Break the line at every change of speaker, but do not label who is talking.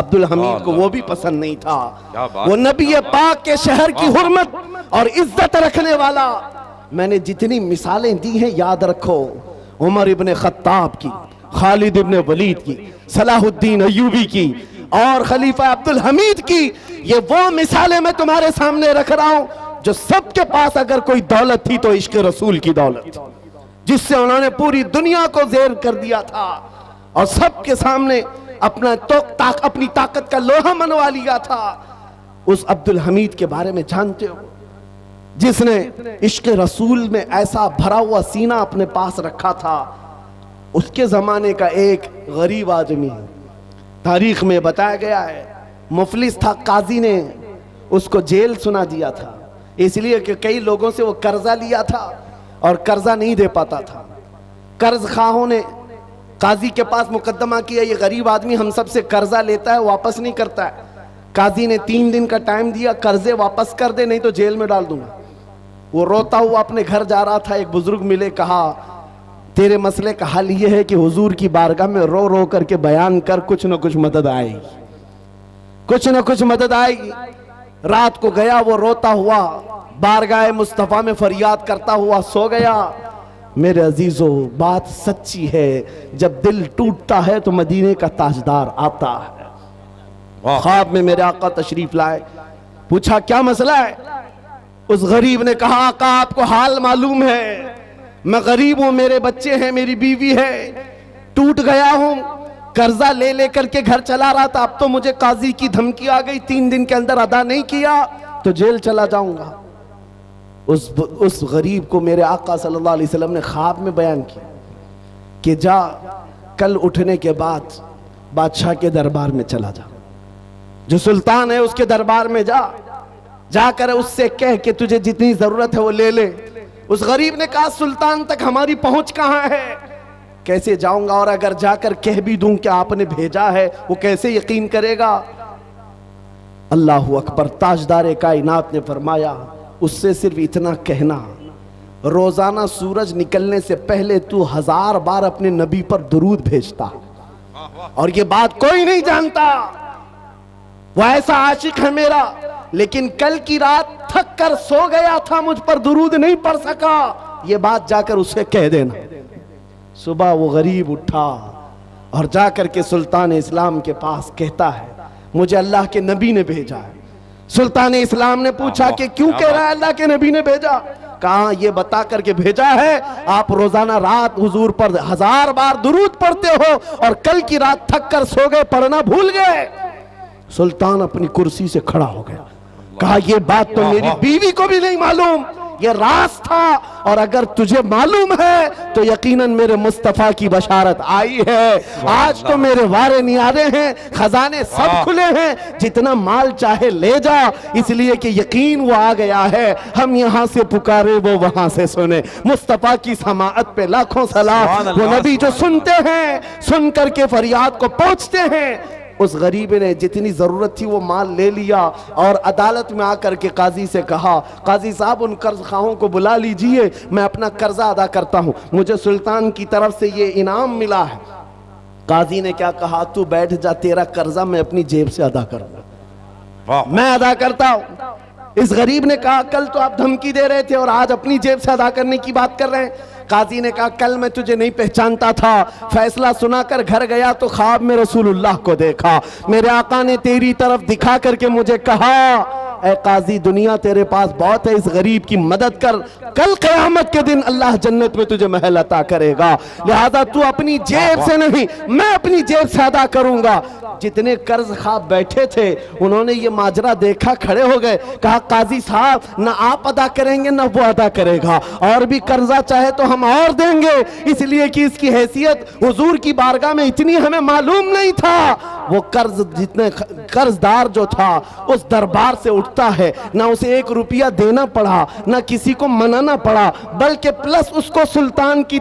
عبدالحمید کو وہ بھی پسند نہیں تھا. وہ نبی پاک کے شہر کی حرمت اور عزت رکھنے والا. میں نے جتنی مثالیں دی ہیں یاد رکھو، عمر ابن خطاب کی، خالد ابن ولید کی، صلاح الدین ایوبی کی اور خلیفہ عبدالحمید کی. یہ وہ مثالیں میں تمہارے سامنے رکھ رہا ہوں جو سب کے پاس اگر کوئی دولت تھی تو عشق رسول کی دولت، جس سے انہوں نے پوری دنیا کو زیر کر دیا تھا اور سب کے سامنے اپنی طاقت کا لوہا منوا لیا تھا. اس عبدالحمید کے بارے میں جانتے ہو جس نے عشق رسول میں ایسا بھرا ہوا سینہ اپنے پاس رکھا تھا. اس کے زمانے کا ایک غریب آدمی تاریخ میں بتایا گیا ہے، مفلس تھا. قاضی نے اس کو جیل سنا دیا تھا اس لیے کہ کئی لوگوں سے وہ قرضہ لیا تھا اور قرضہ نہیں دے پاتا تھا. قرض خواہوں نے قاضی کے پاس مقدمہ کیا، یہ غریب آدمی ہم سب سے قرضہ لیتا ہے واپس نہیں کرتا ہے. قاضی نے 3 دن کا ٹائم دیا، قرضے واپس کر دے نہیں تو جیل میں ڈال دوں گا. وہ روتا ہوا اپنے گھر جا رہا تھا، ایک بزرگ ملے، کہا تیرے مسئلے کا حل یہ ہے کہ حضور کی بارگاہ میں رو رو کر کے بیان کر، کچھ نہ کچھ مدد آئے گی، کچھ نہ کچھ مدد آئے گی. رات کو گیا وہ روتا ہوا بارگاہ مصطفیٰ میں فریاد کرتا ہوا سو گیا. میرے عزیزو بات سچی ہے، جب دل ٹوٹتا ہے تو مدینے کا تاجدار آتا ہے. خواب میں میرے آقا تشریف لائے، پوچھا کیا مسئلہ ہے؟ اس غریب نے کہا آقا آپ کو حال معلوم ہے، میں غریب ہوں، میرے بچے ہیں، میری بیوی ہے، ٹوٹ گیا ہوں، قرضہ لے لے کر کے گھر چلا رہا تھا، اب تو مجھے قاضی کی دھمکی آ گئی، 3 دن کے اندر ادا نہیں کیا تو جیل چلا جاؤں گا. اس غریب کو میرے آقا صلی اللہ علیہ وسلم نے خواب میں بیان کیا کہ جا کل اٹھنے کے بعد بادشاہ کے دربار میں چلا جا، جو سلطان ہے اس کے دربار میں جا کر اس سے کہہ کہ تجھے جتنی ضرورت ہے وہ لے لے. اس غریب نے کہا سلطان تک ہماری پہنچ کہاں ہے، کیسے جاؤں گا، اور اگر جا کر کہہ بھی دوں کہ آپ نے بھیجا ہے وہ کیسے یقین کرے گا. اللہ اکبر. تاجدار کائنات نے فرمایا اس سے صرف اتنا کہنا، روزانہ سورج نکلنے سے پہلے تو 1000 بار اپنے نبی پر درود بھیجتا، اور یہ بات کوئی نہیں جانتا، وہ ایسا عاشق ہے میرا، لیکن کل کی رات تھک کر سو گیا تھا، مجھ پر درود نہیں پڑھ سکا، یہ بات جا کر اسے کہہ دینا. صبح وہ غریب اٹھا اور جا کر کے سلطان اسلام کے پاس کہتا ہے مجھے اللہ کے نبی نے بھیجا ہے. سلطان اسلام نے پوچھا کہ کیوں کہہ رہا ہے اللہ کے نبی نے بھیجا؟ کہا یہ بتا کر کے بھیجا ہے آپ روزانہ رات حضور پر 1000 بار درود پڑھتے ہو اور کل کی رات تھک کر سو گئے، پڑھنا بھول گئے. سلطان اپنی کرسی سے کھڑا ہو گیا، کہا یہ بات تو میری بیوی کو بھی نہیں معلوم، یہ راز تھا، اور اگر تجھے معلوم ہے تو یقیناً میرے مصطفیٰ کی بشارت آئی ہے. آج تو میرے وارے نیارے ہیں، خزانے سب کھلے ہیں، جتنا مال چاہے لے جا، اس لیے کہ یقین وہ آ گیا ہے، ہم یہاں سے پکارے وہ وہاں سے سنے. مصطفیٰ کی سماعت پہ لاکھوں سلام. وہ نبی جو سنتے ہیں، سن کر کے فریاد کو پہنچتے ہیں. اس غریب نے جتنی ضرورت تھی وہ مال لے لیا اور عدالت میں آ کر کے قاضی سے کہا قاضی صاحب ان قرض خواہوں کو بلا لیجئے، میں اپنا قرضہ ادا کرتا ہوں، مجھے سلطان کی طرف سے یہ انعام ملا ہے. قاضی نے کیا کہا تو بیٹھ جا، تیرا قرضہ میں اپنی جیب سے ادا کروں گا، میں ادا کرتا ہوں. اس غریب نے کہا کل تو آپ دھمکی دے رہے تھے اور آج اپنی جیب سے ادا کرنے کی بات کر رہے ہیں. قاضی نے کہا کل میں تجھے نہیں پہچانتا تھا، فیصلہ سنا کر گھر گیا تو خواب میں رسول اللہ کو دیکھا، میرے آقا نے تیری طرف دکھا کر کے مجھے کہا اے قاضی دنیا تیرے پاس بہت ہے، اس غریب کی مدد کر، کل قیامت کے دن اللہ جنت میں تجھے محل عطا کرے گا، لہذا تو اپنی جیب سے نہیں میں اپنی جیب سے ادا کروں گا. جتنے قرض خواہ بیٹھے تھے انہوں نے یہ ماجرا دیکھا، کھڑے ہو گئے، کہا قاضی صاحب نہ آپ ادا کریں گے نہ وہ ادا کرے گا، اور بھی قرضہ چاہے تو ہم اور دیں گے، اس لیے کہ اس کی حیثیت حضور کی بارگاہ میں اتنی ہمیں معلوم نہیں تھا. وہ قرض دار جو تھا اس دربار سے اٹھتا ہے، نہ اسے 1 روپیہ دینا پڑا، نہ کسی کو منانا پڑا، بلکہ پلس اس کو سلطان کی